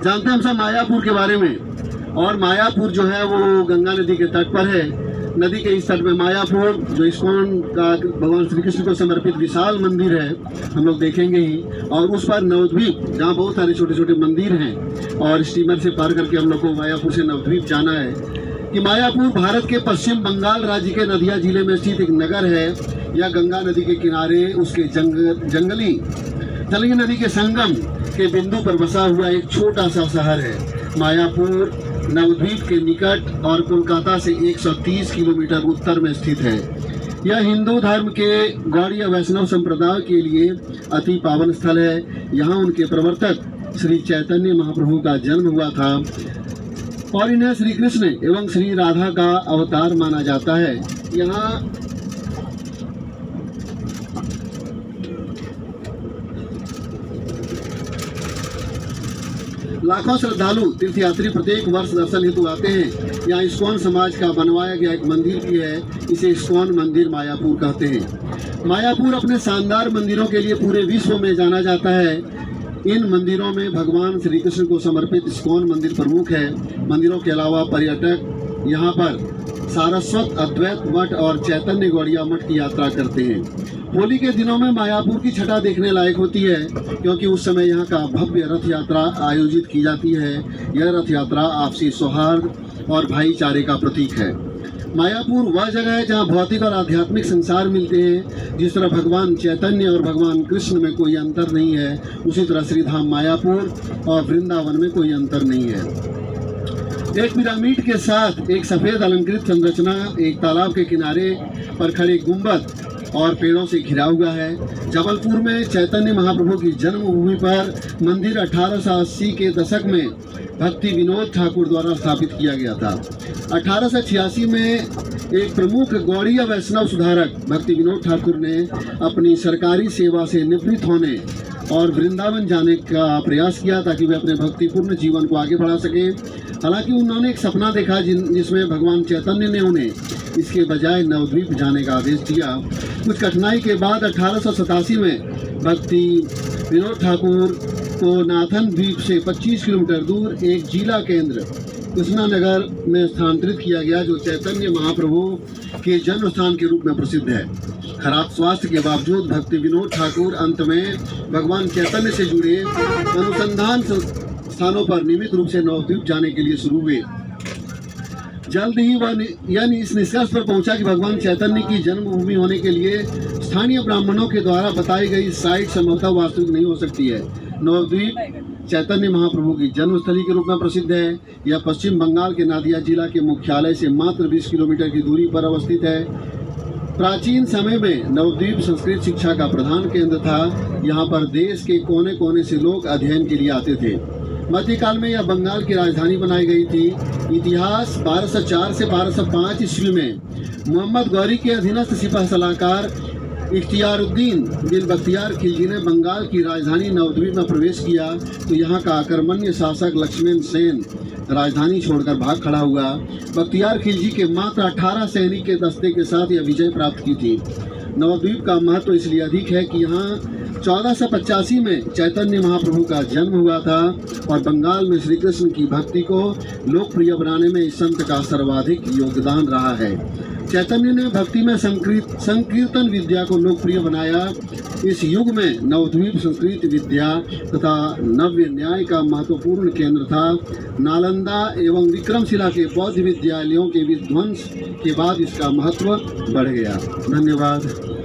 जानते हैं हम सब मायापुर के बारे में। और मायापुर जो है वो गंगा नदी के तट पर है। नदी के इस तट में मायापुर जो इस्कॉन का भगवान श्री कृष्ण को समर्पित विशाल मंदिर है, हम लोग देखेंगे ही। और उस पर नवद्वीप, जहाँ बहुत सारे छोटे छोटे मंदिर हैं, और स्टीमर से पार करके हम लोग को मायापुर से नवद्वीप जाना है। कि मायापुर भारत के पश्चिम बंगाल राज्य के नदिया जिले में स्थित एक नगर है। यह गंगा नदी के किनारे उसके जंगली नदी के संगम के बिंदु पर बसा हुआ एक छोटा सा शहर है। मायापुर नवद्वीप के निकट और कोलकाता से 130 किलोमीटर उत्तर में स्थित है। यह हिंदू धर्म के गौड़ीय वैष्णव संप्रदाय के लिए अति पावन स्थल है। यहाँ उनके प्रवर्तक श्री चैतन्य महाप्रभु का जन्म हुआ था और इन्हें श्री कृष्ण एवं श्री राधा का अवतार माना जाता है। यहाँ लाखों श्रद्धालु तीर्थयात्री प्रत्येक वर्ष दर्शन हेतु आते हैं। यहाँ इस्कॉन समाज का बनवाया गया एक मंदिर भी है। इसे इस्कॉन मंदिर मायापुर कहते हैं। मायापुर अपने शानदार मंदिरों के लिए पूरे विश्व में जाना जाता है। इन मंदिरों में भगवान श्री कृष्ण को समर्पित इस्कॉन मंदिर प्रमुख है। मंदिरों के अलावा पर्यटक यहाँ पर सारस्वत अद्वैत मठ और चैतन्य गौड़िया मठ की यात्रा करते हैं। होली के दिनों में मायापुर की छटा देखने लायक होती है, क्योंकि उस समय यहाँ का भव्य रथ यात्रा आयोजित की जाती है। यह रथ यात्रा आपसी सौहार्द और भाईचारे का प्रतीक है। मायापुर वह जगह है जहाँ भौतिक और आध्यात्मिक संसार मिलते हैं। जिस तरह भगवान चैतन्य और भगवान कृष्ण में कोई अंतर नहीं है, उसी तरह श्रीधाम मायापुर और वृंदावन में कोई अंतर नहीं है। एक पिरामिड के साथ एक सफ़ेद अलंकृत संरचना एक तालाब के किनारे पर खड़े गुंबद और पेड़ों से घिरा हुआ है। जबलपुर में चैतन्य महाप्रभु की जन्मभूमि पर मंदिर 1880 के दशक में भक्ति विनोद ठाकुर द्वारा स्थापित किया गया था। 1886 में एक प्रमुख गौड़ीय वैष्णव सुधारक भक्ति विनोद ठाकुर ने अपनी सरकारी सेवा से निवृत्त होने और वृंदावन जाने का प्रयास किया ताकि वे अपने भक्तिपूर्ण जीवन को आगे बढ़ा सकें। हालांकि उन्होंने एक सपना देखा जिसमें भगवान चैतन्य ने उन्हें इसके बजाय नवद्वीप जाने का आदेश दिया। कुछ कठिनाई के बाद 1887 में भक्ति विनोद ठाकुर को नाथन द्वीप से 25 किलोमीटर दूर एक जिला केंद्र कृष्णानगर में स्थानांतरित किया गया, जो चैतन्य महाप्रभु के जन्म स्थान के रूप में प्रसिद्ध है। खराब स्वास्थ्य के बावजूद भक्ति विनोद ठाकुर अंत में भगवान चैतन्य से जुड़े अनुसंधान स्थानों पर नियमित रूप से नवद्वीप जाने के लिए शुरू हुए। जल्द ही वह इस निष्कर्ष पर पहुंचा कि भगवान चैतन्य की जन्मभूमि होने के लिए स्थानीय ब्राह्मणों के द्वारा बताई गई साइट संभवतः वास्तविक नहीं हो सकती है। नवद्वीप चैतन्य महाप्रभु की जन्मस्थली के रूप में प्रसिद्ध है। यह पश्चिम बंगाल के नादिया जिला के मुख्यालय से मात्र 20 किलोमीटर की दूरी पर अवस्थित है। प्राचीन समय में नवद्वीप संस्कृत शिक्षा का प्रधान केंद्र था। यहाँ पर देश के कोने कोने से लोग अध्ययन के लिए आते थे। मध्यकाल में यह बंगाल की राजधानी बनाई गई थी। इतिहास 1204 से 1205 ईस्वी में मोहम्मद गौरी के अधीनस्थ सिपह सलाहकार इख्तियारुद्दीन बिन बख्तियार खिलजी ने बंगाल की राजधानी नवद्वीप में प्रवेश किया तो यहाँ का आक्रमण्य शासक लक्ष्मण सेन राजधानी छोड़कर भाग खड़ा हुआ। बख्तियार खिलजी के मात्र 18 सैनिक के दस्ते के साथ यह विजय प्राप्त की थी। नवद्वीप का महत्व इसलिए अधिक है कि यहाँ 1485 में चैतन्य महाप्रभु का जन्म हुआ था और बंगाल में श्री कृष्ण की भक्ति को लोकप्रिय बनाने में इस संत का सर्वाधिक योगदान रहा है। चैतन्य ने भक्ति में संकीर्तन विद्या को लोकप्रिय बनाया। इस युग में नवद्वीप संस्कृत विद्या तथा नव्य न्याय का महत्वपूर्ण केंद्र था। नालंदा एवं विक्रमशिला के बौद्ध विद्यालयों के विध्वंस के बाद इसका महत्व बढ़ गया। धन्यवाद।